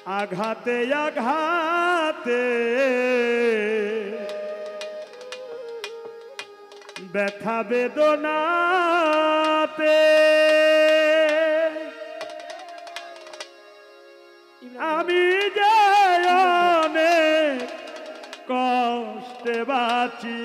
আঘাতে আঘাতে ব্যথা বেদনাতে আমি যে অনেক কষ্টে বাঁচি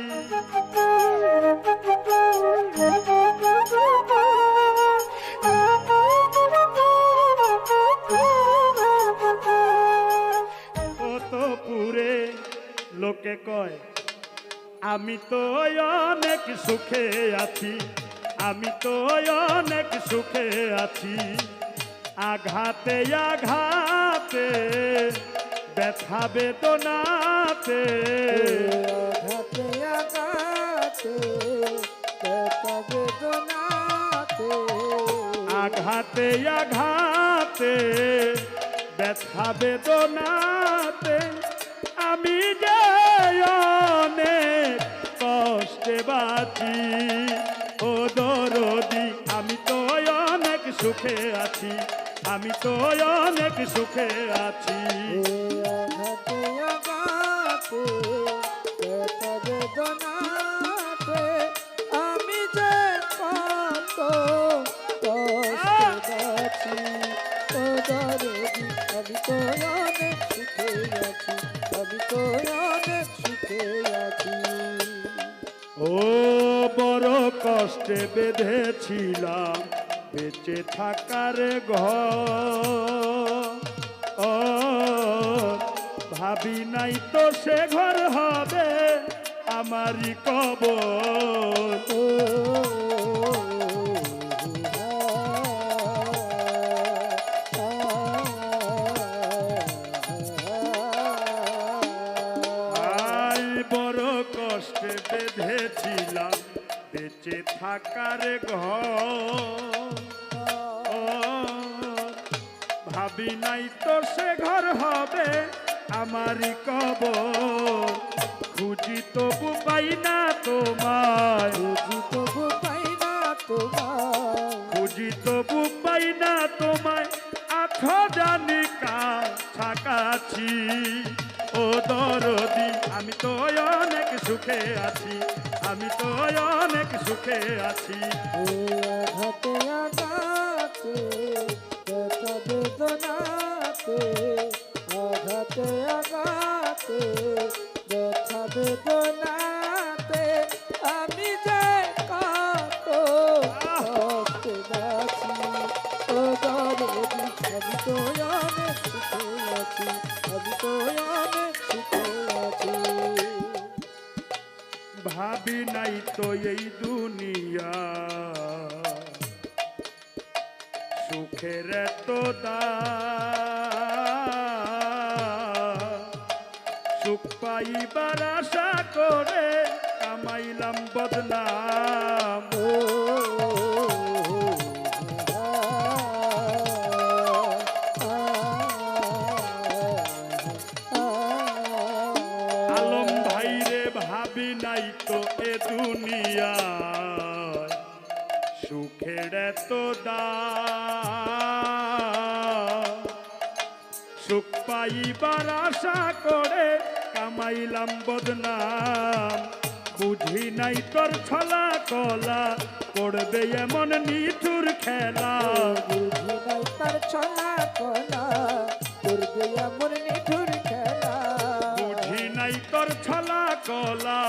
কত পুরে লোকে কয় আমি তো অনেক সুখে আছি, আমি তো অনেক সুখে আছি। আঘাতে আঘাতে ব্যথা বেদনাতে আঘাতে আঘাতে ব্যথা বেদনাতে আঘাতে আঘাতে ব্যথা বেদনাতে আমি যে অনেক কষ্টে বাঁচি। ও দরদি আমি তো অনেক সুখে আছি, আমি তো অনেক সুখে আছি। আঘাতে আঘাতে ব্যথা বেদনাতে আমি যে কত কষ্টে আছি। ও দরদি আমি তো অনেক সুখে আছি, আমি তো অনেক সুখে আছি। ও বড় কষ্টে বেঁধেছিলাম বেঁচে থাকার ঘর, ও ভাবি নাই তো সে ঘর হবে আমারই কবর। আই বড় কষ্টে বেঁধেছিলাম বেঁচে থাকার ঘর, ভাবি নাই তো সে ঘর হবে আমারই কবর। খুঁজি তবু পাই না তোমায়, খুঁজি তবু পাই না তোমায়, খুঁজি তবু পাই না তোমায়, আখো জানি কাছাকাছি। ও দরদি আমি তো অনেক সুখে আছি, আমি তো অনেক সুখে আছি। আঘাতে আঘাতে ব্যথা বেদনাতে আঘাতে আঘাতে ব্যথা বেদনাতে আমি যে কত কষ্টে আছি। ও দরদি আমি তো অনেক সুখে আছি, আমি তো অনেক সুখে আছি। ভাবি নাই তো এই দুনিয়া সুখের তো সুখ পাইবার আশা করে কামাইলাম বদনাম। আলম ভাইরে ভাবি নাই তো এ দুনিয়া সুখের তো সুখ পাইবার আশা করে কামাইলাম বদনাম। বুঝি নাই তোর ছলা কলা করবে এমন নিঠুর খেলা, বুঝি নাই তার ছলা কলা করবে এমন নিঠুর খেলা। বুঝি নাই তোর ছলা কলা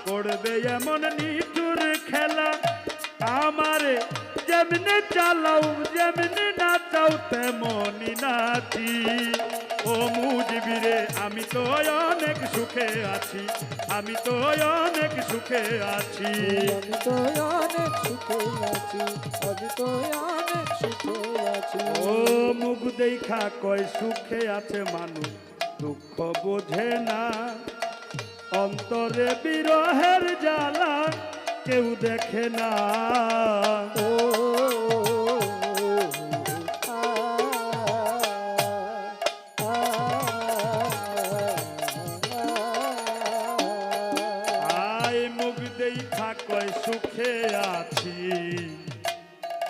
করবে এমন নিঠুর খেলা। আমারে যেমনি চালাও যেমনি নাচাও তেমনি নাচি। ও মুজিবিরে আমি তো অনেক সুখে আছি, আমি তো অনেক সুখে আছি। আমি তো অনেক সুখে আছি, আমি তো অনেক সুখে আছি। ও মুখ দেখা কয় সুখে আছে মানুষ, দুঃখ বোঝে না। অন্তরে বিরহের জ্বালা কেউ দেখে না। ও আয় মুখ দেখা কয় সুখে আছি,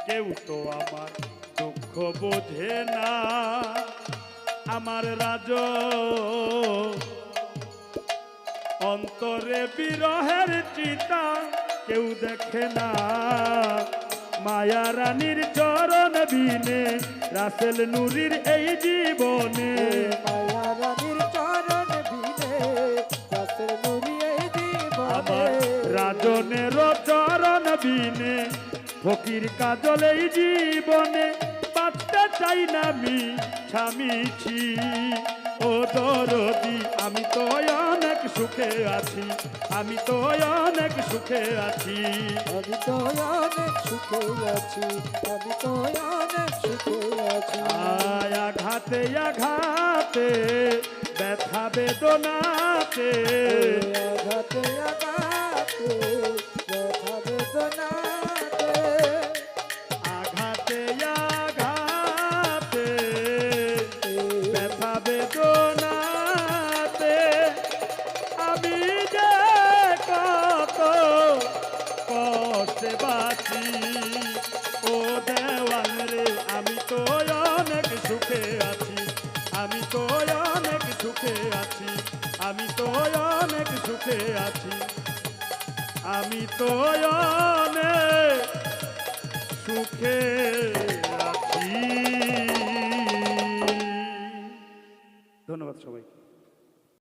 কেউ তো আমার দুঃখ বোঝে না। আমার রাজ অন্তরে বিরহের চিতা কেউ দেখে না মায়া রানীর চরণ বিনে রাসেল নুরির এই জীবনে মায়া রানীর চরণ বিনে রাসেল নুরি এই আমার জীবনে রাজনের চরণ বিনে ফকির কাজল এই জীবনে বাঁচতে চাই না আমি স্বামীছি ও দরদি আমি তো অনেক সুখে আছি আমি তো অনেক সুখে আছি আমি তো অনেক সুখে আছি আমি তো অনেক সুখে আছি আঘাতে আঘাতে ব্যথা বেদনাতে আঘাতে আঘাতে ব্যথা বেদনাতে আঘাতে আঘাতে ব্যথা বেদনাতে আমি যে কত কষ্টে বাঁচি ও দেওয়ান রে আমি তো অনেক সুখে আছি আমি তো অনেক সুখে আছি আমি তো অনেক সুখে আছি আমি তো অনেক সুখে আছি ধন্যবাদ সবাইকে।